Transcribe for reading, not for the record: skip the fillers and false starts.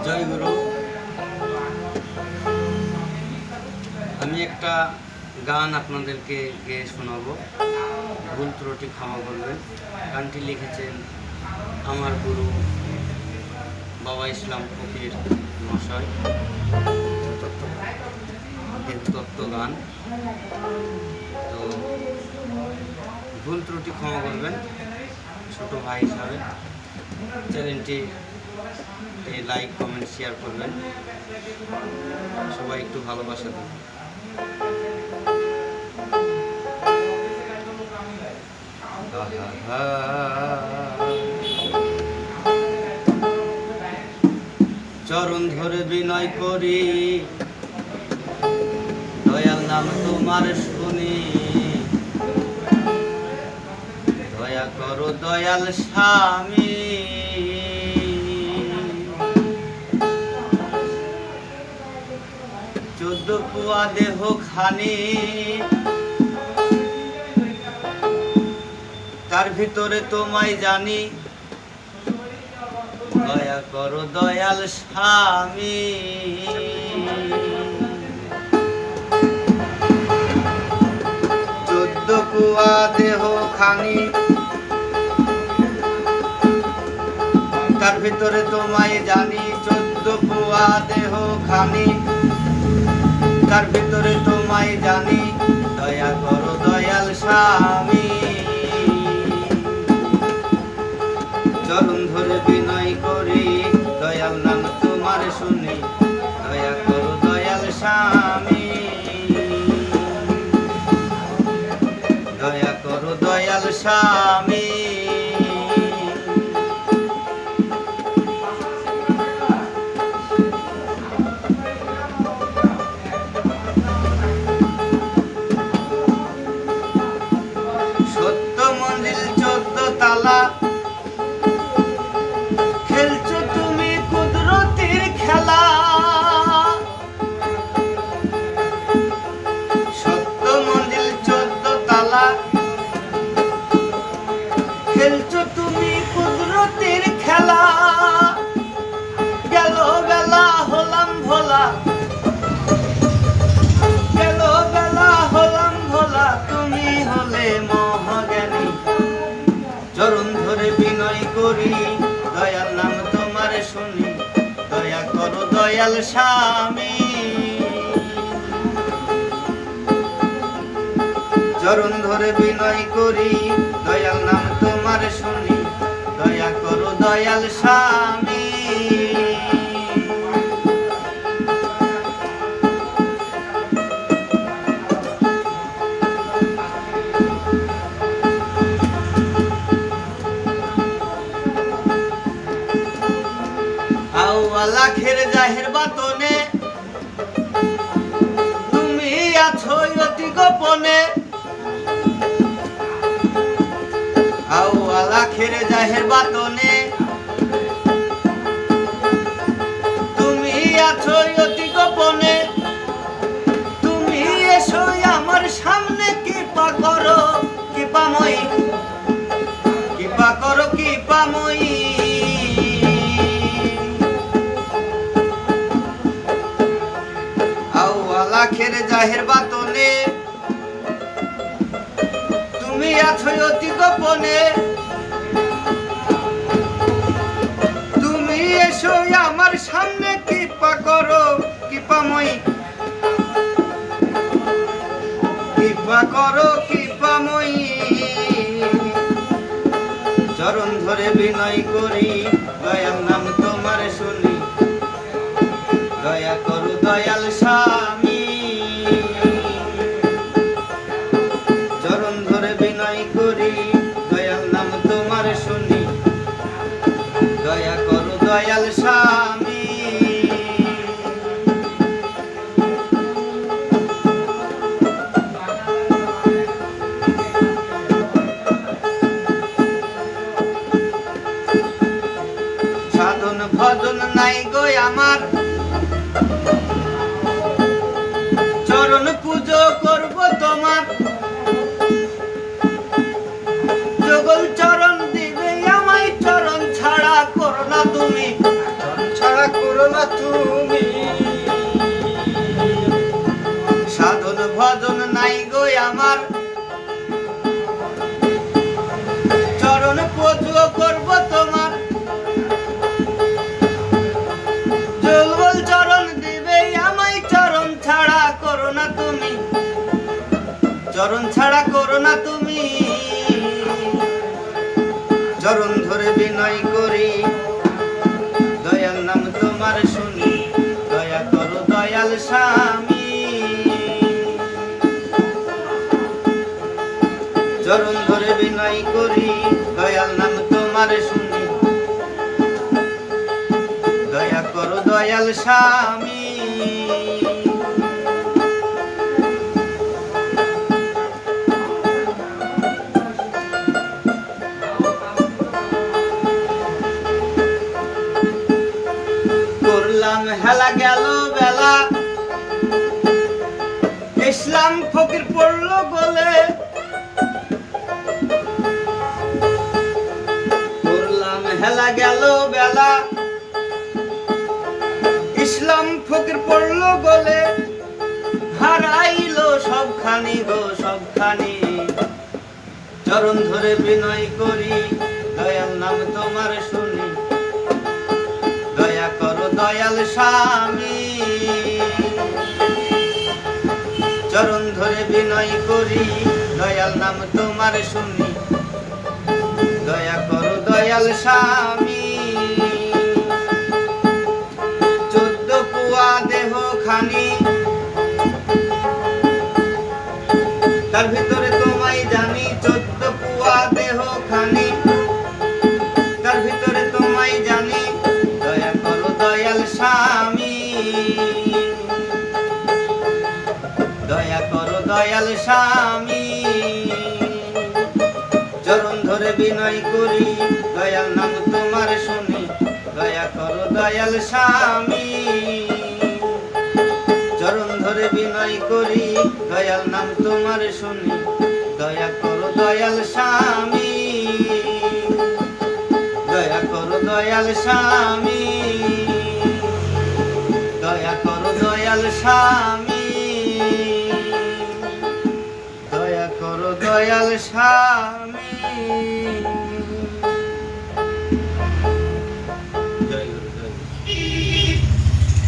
জয় গুরু। আমি একটা গান আপনাদেরকে গেয়ে শোনাবো, ভুল ত্রুটি ক্ষমা করবেন। গানটি লিখেছেন আমার গুরু বাবা ইসলাম ফকির মশাই। তত্ত্ব গান। তো ভুল ত্রুটি ক্ষমা করবেন ছোট ভাই হিসাবে। চ্যানেলটি লাইক কমেন্ট শেয়ার করবেন, সবাই একটু ভালোবাসা দেবেন। চরণ ধরে বিনয় করি, দয়াল নাম তোমার শুনি, দয়া করো দয়াল স্বামী। চোদ্দ পুয়া দেহ খানি, তার ভিতরে তোমায় জানি, দয়া করো দয়াল স্বামী। চোদ্দ পুয়া দেহ খানি, তার ভিতরে তোমায় জানি, চোদ্দ পুয়া দেহ খানি, তার ভিতরে তোমায় জানি, দয়া করো দয়াল স্বামী। চরণ ধরে বিনয় করি, দয়াল নাম তোমার শুনি, দয়া করো দয়াল স্বামী। দয়া করো দয়াল স্বামী। সত্য মন্দির 14 তালা, খেলছো তুমি কুদরতির খেলা। সত্য মন্দির 14 তালা, খেলছো তুমি কুদরতির খেলা। গেল বেলা হলাম ভোলা, গেল বেলা হলাম ভোলা, তুমি হলে মহাজ্ঞানী। চরণ ধরে বিনয় করি, দয়াল নাম তোমার শুনি, দয়া করো দয়াল স্বামী। চরণ ধরে বিনয় করি, দয়াল নাম তোমার শুনি, দয়া করো দয়াল স্বামী। লাখের জাহের বাতনে, তুমি আছো অতি গোপনে। লাখের জাহের বাতনে, তুমি আছো অতি গোপনে। তুমি এসো আমার সামনে, কৃপা করো কৃপাময়ী, কৃপা করো কৃপাময়ী। লাখের জাহের বাতনে, তুমি আছো অতি গোপনে। তুমি এসো আমার সামনে, কৃপা করো কৃপাময়ী, কৃপা করো কৃপাময়ী। চরণ ধরে বিনয় করি, দয়াল নাম তোমার শুনি, দয়া করো দয়াল স্বামী। চরণ ধরে বিনয় করি, দয়াল নাম তোমার শুনি, দয়া করো দয়াল স্বামী। সাধন ভজন নাই গো আমার, চরণ পুজো করব তোমার। যুগল চরণ দিবে আমায়, ধরে বিনয় করি দয়াল নাম তোমার শুনি দয়া করো দয়াল স্বামী চরণ ধরে বিনয় করি দয়াল নাম তোমার শুনি দয়া করো দয়াল স্বামী করলাম হেলা গেল বেলা ইসলাম ফকির পড়লো গলে করলাম হেলা গেল বেলা ইসলাম ফকির পড়লো গলে হারাইলো সবখানি গো সবখানি চরণ ধরে বিনয় করি দয়াল নাম তোমার শুনি দয়া করো দয়াল স্বামী চরণ ধরে বিনয় করি দয়াল নাম তোমার শুনি দয়া করো দয়াল স্বামী 14 পুয়া দেহ খানি তার ভিতরে তোমায় জানি 14 পুয়া দেহ খানি তার ভিতরে তোমায় জানি দয়া করো দয়াল স্বামী দয়া করো দয়াল স্বামী চরণ ধরে বিনয় করি দয়াল নাম তোমার শুনি দয়া করো দয়াল স্বামী চরণ ধরে বিনয় করি দয়াল নাম তোমার শুনি দয়া করো দয়াল স্বামী দয়া করো দয়াল স্বামী দয়া করো দয়াল স্বামী দয়া করো দয়াল স্বামী।